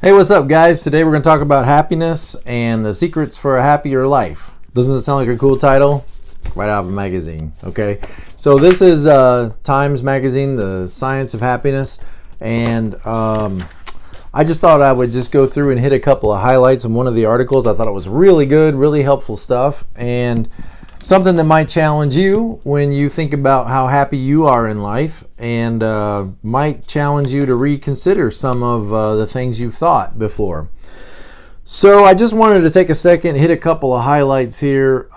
Hey, what's up, guys? Today we're going to talk about happiness and the secrets for a happier life. Doesn't it sound like a cool title? Right out of a magazine, okay? So this is Times Magazine, The Science of Happiness, and I just thought I would just go through and hit a couple of highlights in one of the articles. I thought it was really good, really helpful stuff, and something that might challenge you when you think about how happy you are in life, and might challenge you to reconsider some of the things you've thought before. So I just wanted to take a second, hit a couple of highlights here.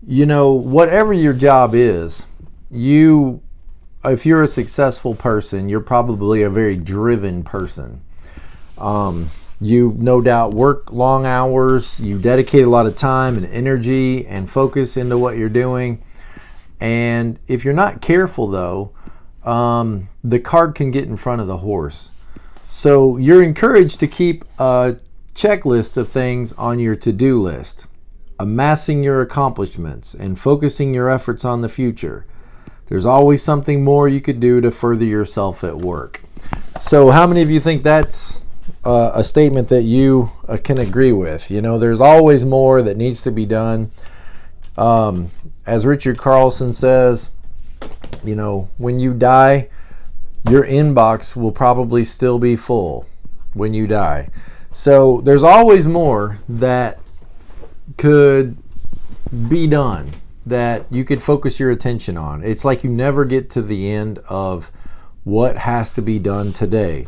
Whatever your job is, if you're a successful person, you're probably a very driven person. You no doubt work long hours, you dedicate a lot of time and energy and focus into what you're doing. And if you're not careful though, the cart can get in front of the horse. So you're encouraged to keep a checklist of things on your to-do list, amassing your accomplishments and focusing your efforts on the future. There's always something more you could do to further yourself at work. So how many of you think that's a statement that you can agree with? There's always more that needs to be done. As Richard Carlson says, when you die, your inbox will probably still be full when you die. So there's always more that could be done, that you could focus your attention on. It's like you never get to the end of what has to be done today.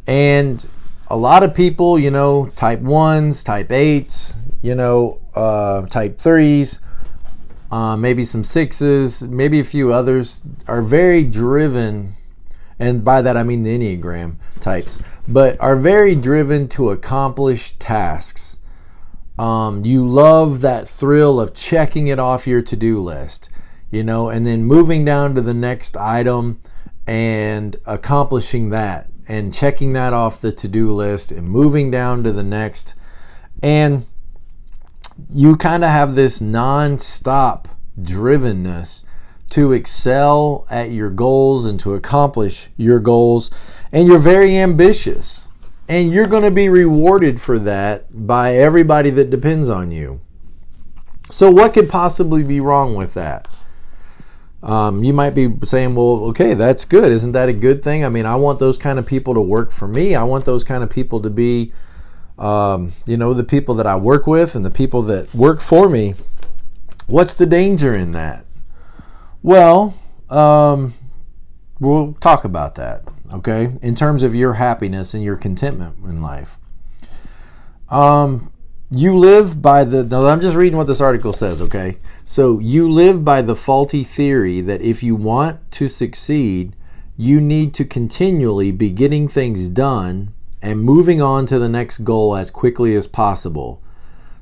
And a lot of people, type 1s, type 8s, type 3s, maybe some 6s, maybe a few others, are very driven, and by that I mean the Enneagram types, but are very driven to accomplish tasks. You love that thrill of checking it off your to-do list, and then moving down to the next item and accomplishing that, and checking that off the to-do list and moving down to the next. And you kind of have this non-stop drivenness to excel at your goals and to accomplish your goals. And you're very ambitious. And you're going to be rewarded for that by everybody that depends on you. So what could possibly be wrong with that? You might be saying, well, okay, that's good. Isn't that a good thing? I mean, I want those kind of people to work for me. I want those kind of people to be, the people that I work with and the people that work for me. What's the danger in that? Well, we'll talk about that, okay? In terms of your happiness and your contentment in life. You live by I'm just reading what this article says, okay? So you live by the faulty theory that if you want to succeed, you need to continually be getting things done and moving on to the next goal as quickly as possible.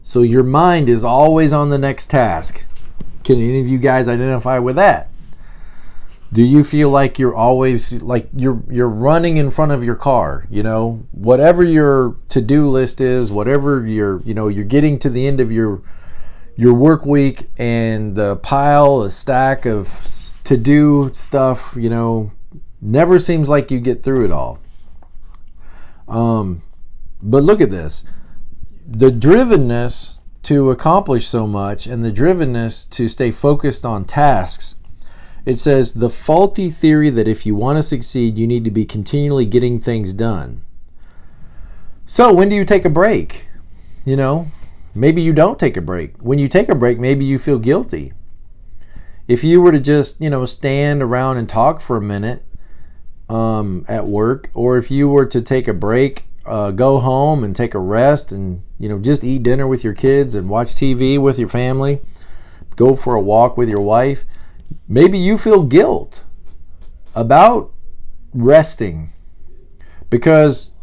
So your mind is always on the next task. Can any of you guys identify with that? Do you feel like you're always you're running in front of your car? Whatever your to-do list is, whatever you're getting to the end of your work week, and the stack of to-do stuff, never seems like you get through it all. But look at this. The drivenness to accomplish so much and the drivenness to stay focused on tasks. It says the faulty theory that if you want to succeed, you need to be continually getting things done. So when do you take a break? Maybe you don't take a break. When you take a break, maybe you feel guilty. If you were to just, stand around and talk for a minute at work, or if you were to take a break, go home and take a rest and, just eat dinner with your kids and watch TV with your family, go for a walk with your wife, maybe you feel guilt about resting, because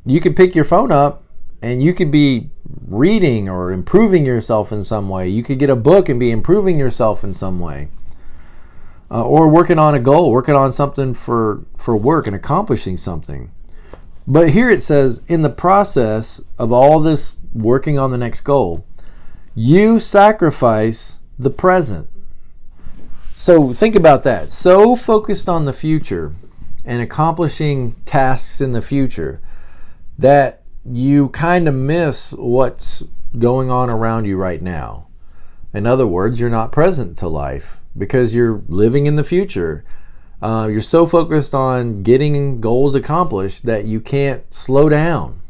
you could pick your phone up and you could be reading or improving yourself in some way. You could get a book and be improving yourself in some way. Or working on a goal, working on something for work and accomplishing something. But here it says, in the process of all this working on the next goal, you sacrifice the present. So think about that. So focused on the future and accomplishing tasks in the future that you kind of miss what's going on around you right now. In other words, you're not present to life because you're living in the future. You're so focused on getting goals accomplished that you can't slow down.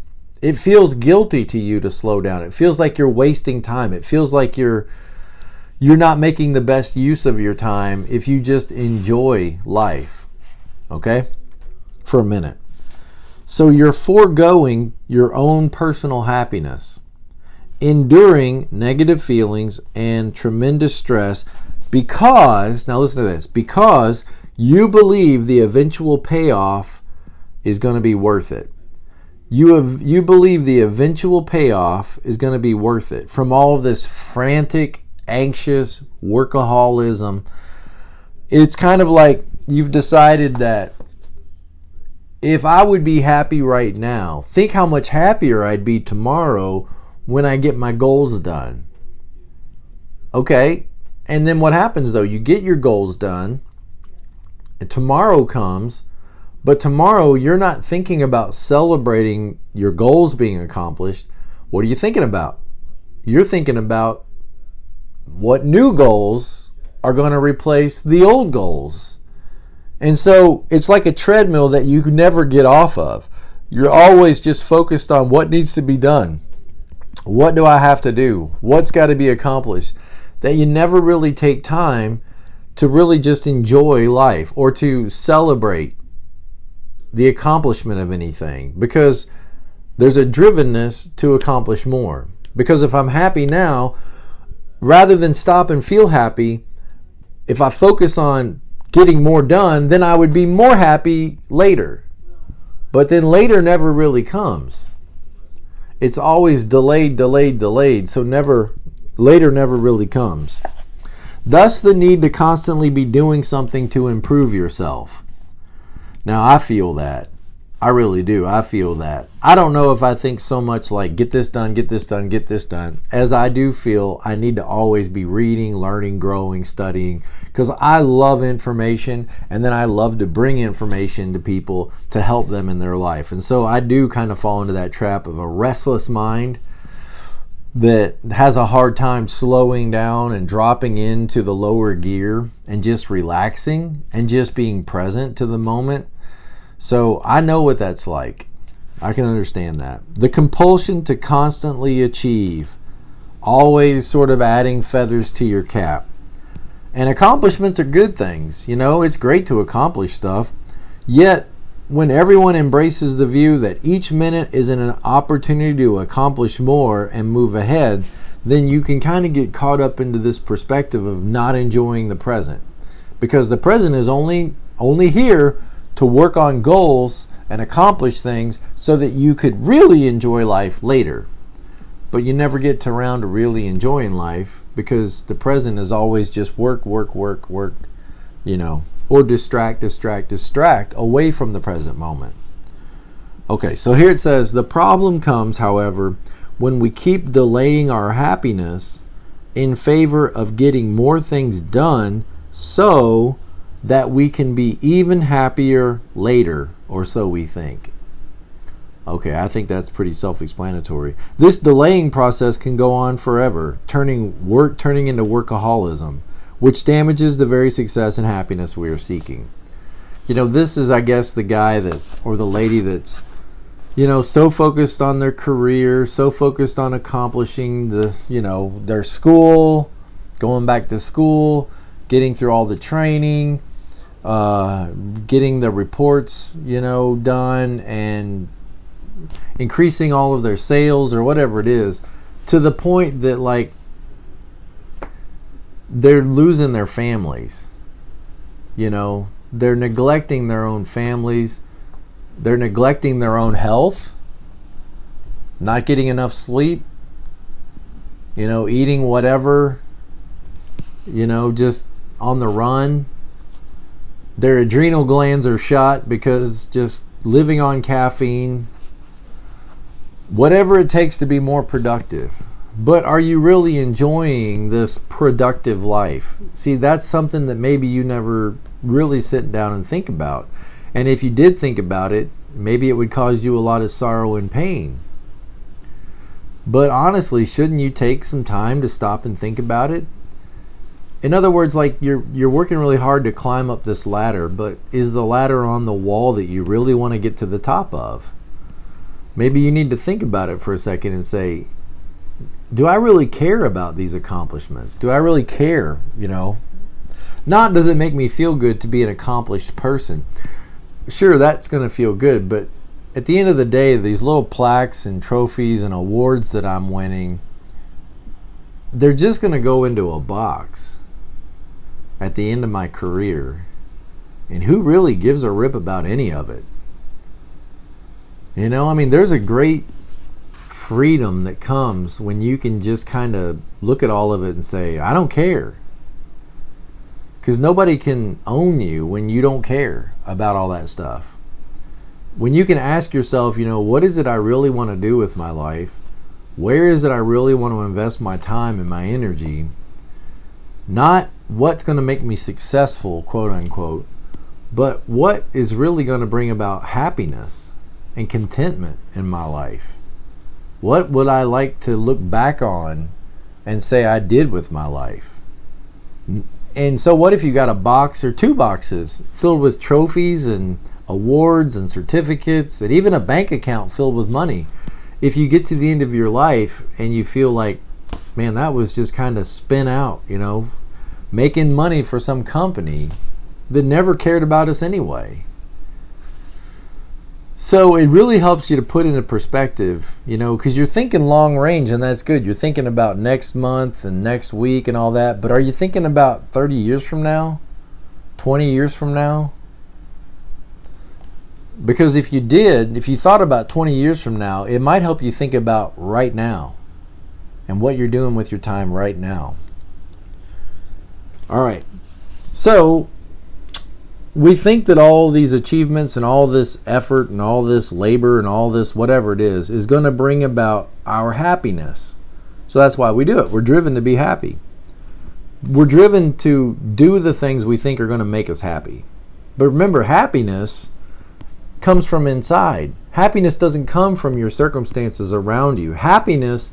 It feels guilty to you to slow down. It feels like you're wasting time. It feels like you're not making the best use of your time if you just enjoy life. Okay? For a minute. So you're foregoing your own personal happiness, enduring negative feelings and tremendous stress because, now listen to this, because you believe the eventual payoff is going to be worth it. You believe the eventual payoff is going to be worth it from all of this frantic, anxious workaholism. It's kind of like you've decided that if I would be happy right now, think how much happier I'd be tomorrow when I get my goals done. Okay, and then what happens though? You get your goals done, and tomorrow comes, but tomorrow you're not thinking about celebrating your goals being accomplished. What are you thinking about? You're thinking about what new goals are going to replace the old goals. And so it's like a treadmill that you never get off of. You're always just focused on what needs to be done. What do I have to do? What's got to be accomplished? That you never really take time to really just enjoy life or to celebrate the accomplishment of anything, because there's a drivenness to accomplish more. Because if I'm happy now, rather than stop and feel happy, if I focus on getting more done, then I would be more happy later. But then later never really comes. It's always delayed. So later never really comes. Thus the need to constantly be doing something to improve yourself. Now I feel that. I really do. I feel that. I don't know if I think so much like get this done, as I do feel I need to always be reading, learning, growing, studying, because I love information, and then I love to bring information to people to help them in their life. And so I do kind of fall into that trap of a restless mind that has a hard time slowing down and dropping into the lower gear and just relaxing and just being present to the moment. So I know what that's like. I can understand that. The compulsion to constantly achieve, always sort of adding feathers to your cap. And accomplishments are good things. You know, it's great to accomplish stuff. Yet, when everyone embraces the view that each minute is an opportunity to accomplish more and move ahead, then you can kind of get caught up into this perspective of not enjoying the present. Because the present is only here to work on goals and accomplish things so that you could really enjoy life later. But you never get around to really enjoying life because the present is always just work, you know, or distract away from the present moment. Okay, so here it says, the problem comes, however, when we keep delaying our happiness in favor of getting more things done so that we can be even happier later, or so we think. Okay, I think that's pretty self-explanatory. This delaying process can go on forever, turning into workaholism, which damages the very success and happiness we are seeking. You know, this is, I guess, the guy that, or the lady that's, you know, so focused on their career, so focused on accomplishing their school, going back to school, getting through all the training, getting the reports, done, and increasing all of their sales or whatever it is, to the point that like they're losing their families. They're neglecting their own families. They're neglecting their own health, not getting enough sleep, eating whatever, just on the run. Their adrenal glands are shot because just living on caffeine, whatever it takes to be more productive. But are you really enjoying this productive life? See, that's something that maybe you never really sit down and think about. And if you did think about it, maybe it would cause you a lot of sorrow and pain. But honestly, shouldn't you take some time to stop and think about it? In other words, like you're working really hard to climb up this ladder, but is the ladder on the wall that you really want to get to the top of? Maybe you need to think about it for a second and say, do I really care about these accomplishments? Do I really care, Not does it make me feel good to be an accomplished person. Sure, that's going to feel good, but at the end of the day, these little plaques and trophies and awards that I'm winning, they're just going to go into a box at the end of my career. And who really gives a rip about any of it? There's a great freedom that comes when you can just kind of look at all of it and say, I don't care. Because nobody can own you when you don't care about all that stuff. When you can ask yourself, what is it I really want to do with my life? Where is it I really want to invest my time and my energy? Not what's going to make me successful, quote unquote, but what is really going to bring about happiness and contentment in my life? What would I like to look back on and say I did with my life? And so what if you got a box or two boxes filled with trophies and awards and certificates and even a bank account filled with money? If you get to the end of your life and you feel like, man, that was just kind of spent out, making money for some company that never cared about us anyway. So it really helps you to put into perspective, because you're thinking long range, and that's good. You're thinking about next month and next week and all that, but are you thinking about 30 years from now? 20 years from now? Because if you thought about 20 years from now, it might help you think about right now and what you're doing with your time right now. All right. So we think that all these achievements and all this effort and all this labor and all this whatever it is going to bring about our happiness. So that's why we do it. We're driven to be happy. We're driven to do the things we think are going to make us happy. But remember, happiness comes from inside. Happiness doesn't come from your circumstances around you. Happiness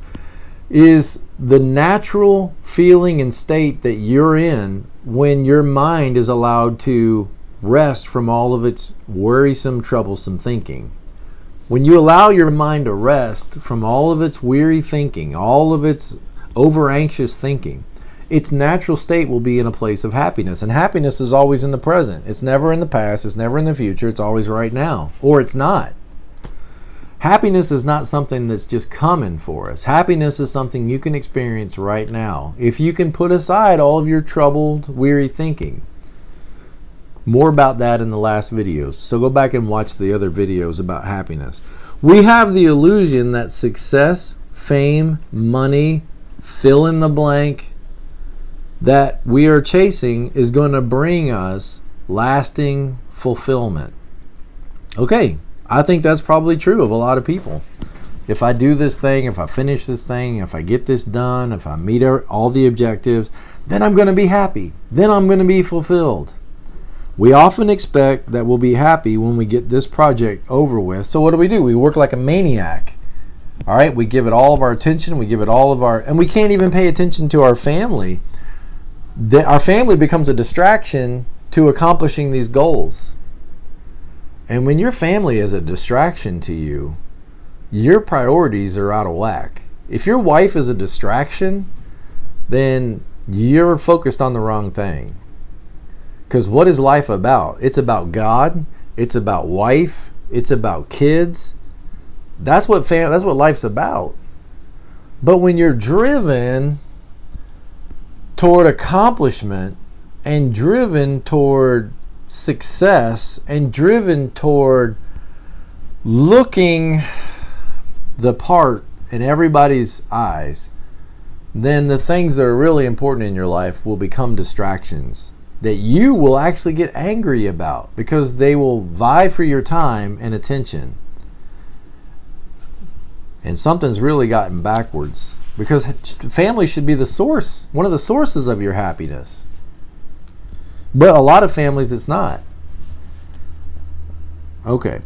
is the natural feeling and state that you're in when your mind is allowed to rest from all of its worrisome, troublesome thinking. When you allow your mind to rest from all of its weary thinking, all of its over-anxious thinking, its natural state will be in a place of happiness. And happiness is always in the present. It's never in the past. It's never in the future. It's always right now. Or it's not. Happiness is not something that's just coming for us. Happiness is something you can experience right now if you can put aside all of your troubled, weary thinking. More about that in the last videos. So go back and watch the other videos about happiness. We have the illusion that success, fame, money, fill in the blank, that we are chasing is going to bring us lasting fulfillment. Okay, I think that's probably true of a lot of people. If I do this thing, if I finish this thing, if I get this done, if I meet all the objectives, then I'm going to be happy. Then I'm going to be fulfilled. We often expect that we'll be happy when we get this project over with. So what do? We work like a maniac. All right, we give it all of our attention. We give it all of and we can't even pay attention to our family. Our family becomes a distraction to accomplishing these goals. And when your family is a distraction to you, your priorities are out of whack. If your wife is a distraction, then you're focused on the wrong thing. Because what is life about? It's about God. It's about wife. It's about kids. That's what life's about. But when you're driven toward accomplishment and driven toward success and driven toward looking the part in everybody's eyes, then the things that are really important in your life will become distractions that you will actually get angry about because they will vie for your time and attention. And something's really gotten backwards because family should be the source, one of the sources of your happiness. But a lot of families, it's not. Okay.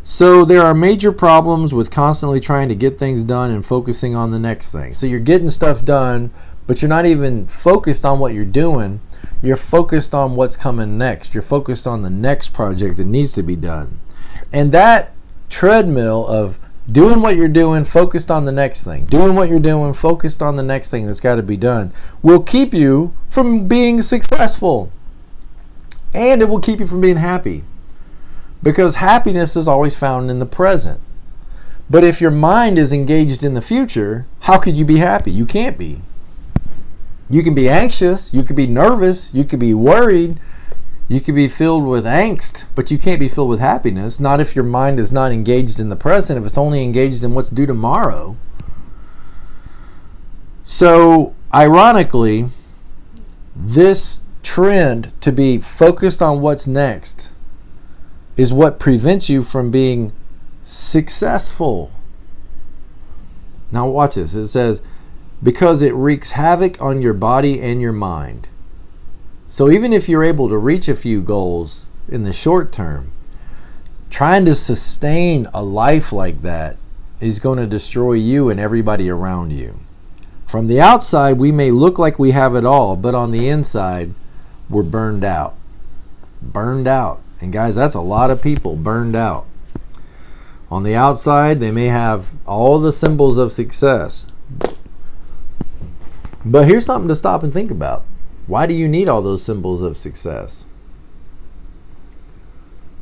So there are major problems with constantly trying to get things done and focusing on the next thing. So you're getting stuff done, but you're not even focused on what you're doing. You're focused on what's coming next. You're focused on the next project that needs to be done. And that treadmill of doing what you're doing, focused on the next thing, doing what you're doing, focused on the next thing that's got to be done, will keep you from being successful. And it will keep you from being happy. Because happiness is always found in the present. But if your mind is engaged in the future, how could you be happy? You can't be. You can be anxious, you could be nervous, you could be worried, you could be filled with angst, but you can't be filled with happiness. Not if your mind is not engaged in the present, if it's only engaged in what's due tomorrow. So, ironically, this trend to be focused on what's next is what prevents you from being successful. Now watch this. It says, because it wreaks havoc on your body and your mind. So even if you're able to reach a few goals in the short term, trying to sustain a life like that is going to destroy you and everybody around you. From the outside, we may look like we have it all, but on the inside, we're burned out. Burned out. And guys, that's a lot of people burned out. On the outside, they may have all the symbols of success. But here's something to stop and think about. Why do you need all those symbols of success?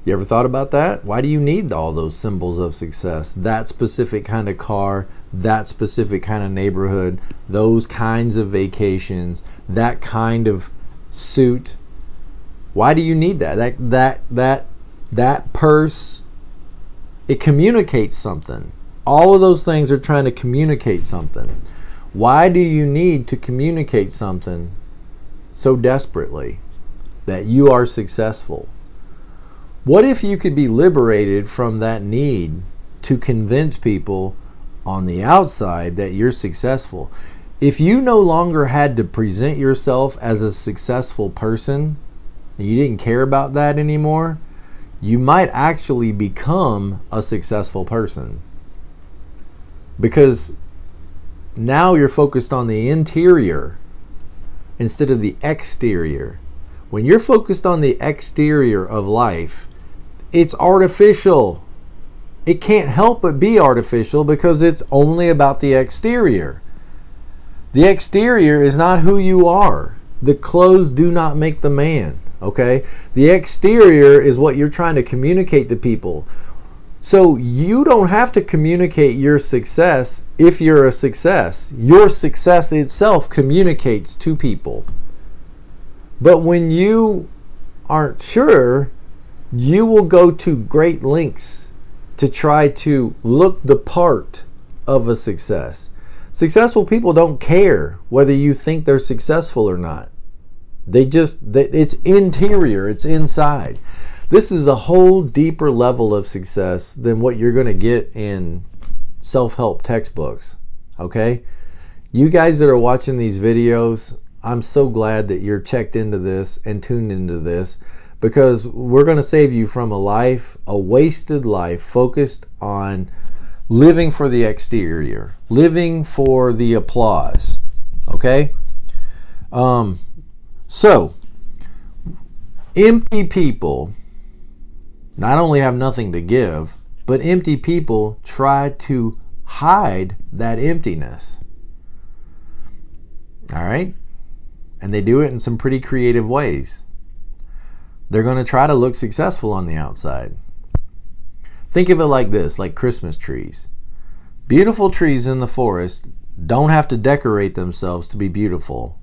You ever thought about that? Why do you need all those symbols of success? That specific kind of car, that specific kind of neighborhood, those kinds of vacations, that kind of suit. Why do you need that? That purse, it communicates something. All of those things are trying to communicate something. Why do you need to communicate something so desperately that you are successful? What if you could be liberated from that need to convince people on the outside that you're successful? If you no longer had to present yourself as a successful person, and you didn't care about that anymore, you might actually become a successful person. Because now you're focused on the interior instead of the exterior. When you're focused on the exterior of life, it's artificial. It can't help but be artificial because it's only about the exterior. The exterior is not who you are. The clothes do not make the man, okay? The exterior is what you're trying to communicate to people. So you don't have to communicate your success if you're a success. Your success itself communicates to people. But when you aren't sure, you will go to great lengths to try to look the part of a success. Successful people don't care whether you think they're successful or not. It's interior, it's inside. This is a whole deeper level of success than what you're going to get in self-help textbooks, okay? You guys that are watching these videos, I'm so glad that you're checked into this and tuned into this, because we're going to save you from a wasted life focused on living for the exterior, living for the applause, okay? So, empty people not only have nothing to give, but empty people try to hide that emptiness. All right? And they do it in some pretty creative ways. They're going to try to look successful on the outside. Think of it like this, like Christmas trees. Beautiful trees in the forest don't have to decorate themselves to be beautiful.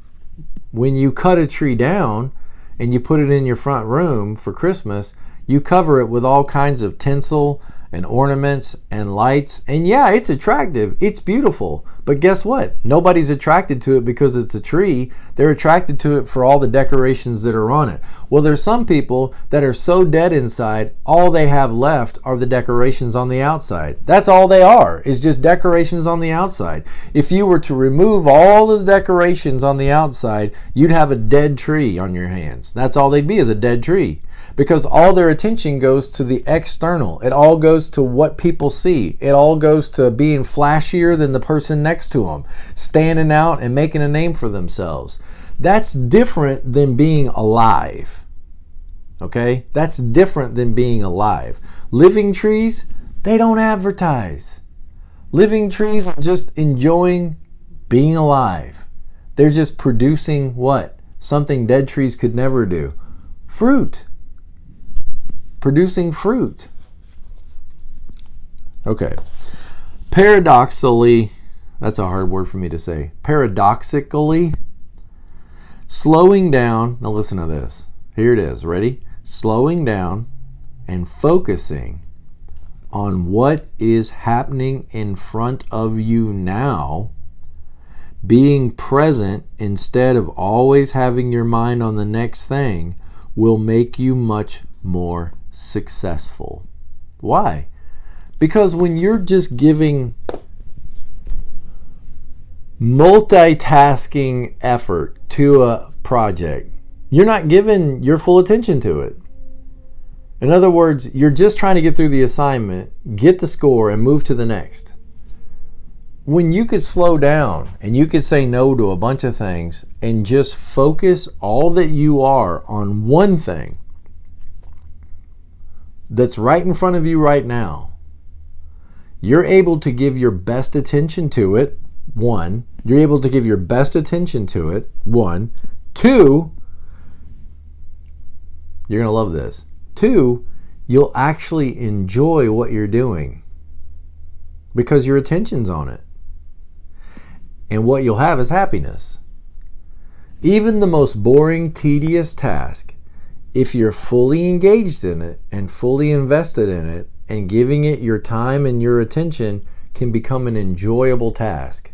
When you cut a tree down and you put it in your front room for Christmas, you cover it with all kinds of tinsel and ornaments and lights. And yeah, it's attractive. It's beautiful. But guess what? Nobody's attracted to it because it's a tree. They're attracted to it for all the decorations that are on it. Well, there's some people that are so dead inside, all they have left are the decorations on the outside. That's all they are, is just decorations on the outside. If you were to remove all of the decorations on the outside, you'd have a dead tree on your hands. That's all they'd be, is a dead tree. because all their attention goes to the external. It all goes to what people see. It all goes to being flashier than the person next to them, standing out and making a name for themselves. That's different than being alive. Okay? That's different than being alive. Living trees, they don't advertise. Living trees are just enjoying being alive. They're just producing what? Something dead trees could never do. Fruit. Producing fruit. Okay. Paradoxically, that's a hard word for me to say. Paradoxically, slowing down, now listen to this. Here it is. Ready? Slowing down and focusing on what is happening in front of you now, being present instead of always having your mind on the next thing, will make you much more successful. Why? Because when you're just giving multitasking effort to a project, you're not giving your full attention to it. In other words, you're just trying to get through the assignment, get the score, and move to the next. When you could slow down and you could say no to a bunch of things and just focus all that you are on one thing that's right in front of you right now, you're able to give your best attention to it. One, you're able to give your best attention to it. One. Two, you're going to love this. Two, you'll actually enjoy what you're doing because your attention's on it. And what you'll have is happiness. Even the most boring, tedious task, if you're fully engaged in it and fully invested in it and giving it your time and your attention, can become an enjoyable task.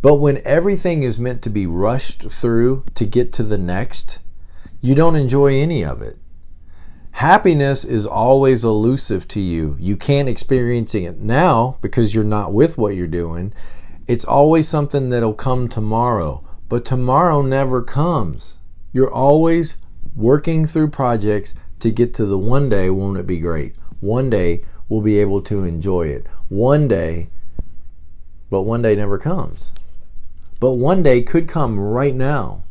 But when everything is meant to be rushed through to get to the next, you don't enjoy any of it. Happiness is always elusive to you. You can't experience it now because you're not with what you're doing. It's always something that'll come tomorrow, but tomorrow never comes. You're always working through projects to get to the one day, won't it be great? One day we'll be able to enjoy it. One day, but one day never comes. But one day could come right now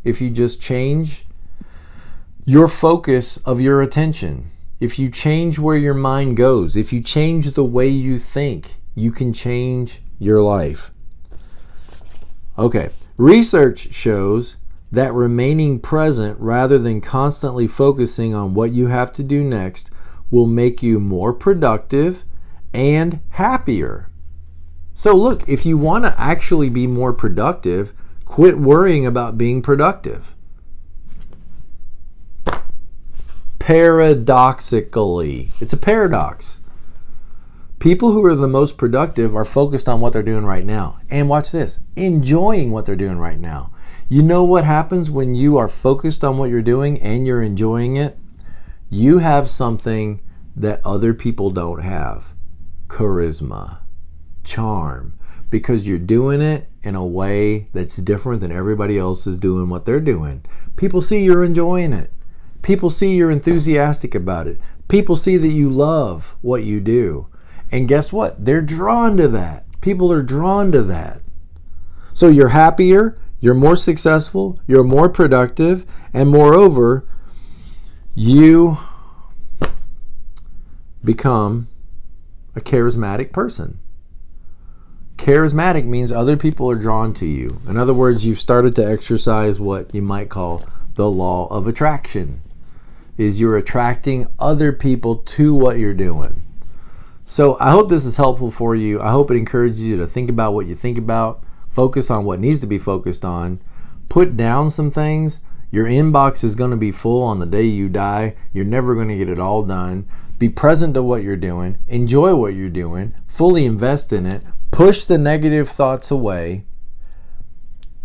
if you just change your focus of your attention. If you change where your mind goes, if you change the way you think, you can change your life. Okay, research shows that remaining present rather than constantly focusing on what you have to do next will make you more productive and happier. So look, if you want to actually be more productive, quit worrying about being productive. Paradoxically, it's a paradox. People who are the most productive are focused on what they're doing right now. And watch this, enjoying what they're doing right now. You know what happens when you are focused on what you're doing and you're enjoying it? You have something that other people don't have. Charisma, charm, because you're doing it in a way that's different than everybody else is doing what they're doing. People see you're enjoying it. People see you're enthusiastic about it. People see that you love what you do. And guess what? They're drawn to that. People are drawn to that. So you're happier, you're more successful, you're more productive, and moreover, you become a charismatic person. Charismatic means other people are drawn to you. In other words, you've started to exercise what you might call the law of attraction. Is you're attracting other people to what you're doing. So I hope this is helpful for you. I hope it encourages you to think about what you think about, focus on what needs to be focused on, put down some things. Your inbox is going to be full on the day you die. You're never going to get it all done. Be present to what you're doing. Enjoy what you're doing. Fully invest in it. Push the negative thoughts away.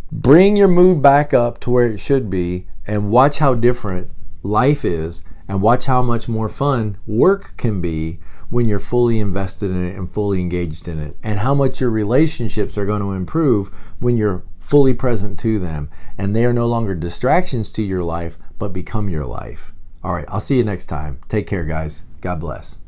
Bring your mood back up to where it should be, and watch how different life is, and watch how much more fun work can be when you're fully invested in it and fully engaged in it, and how much your relationships are going to improve when you're fully present to them and they are no longer distractions to your life but become your life. All right, I'll see you next time. Take care, guys. God bless.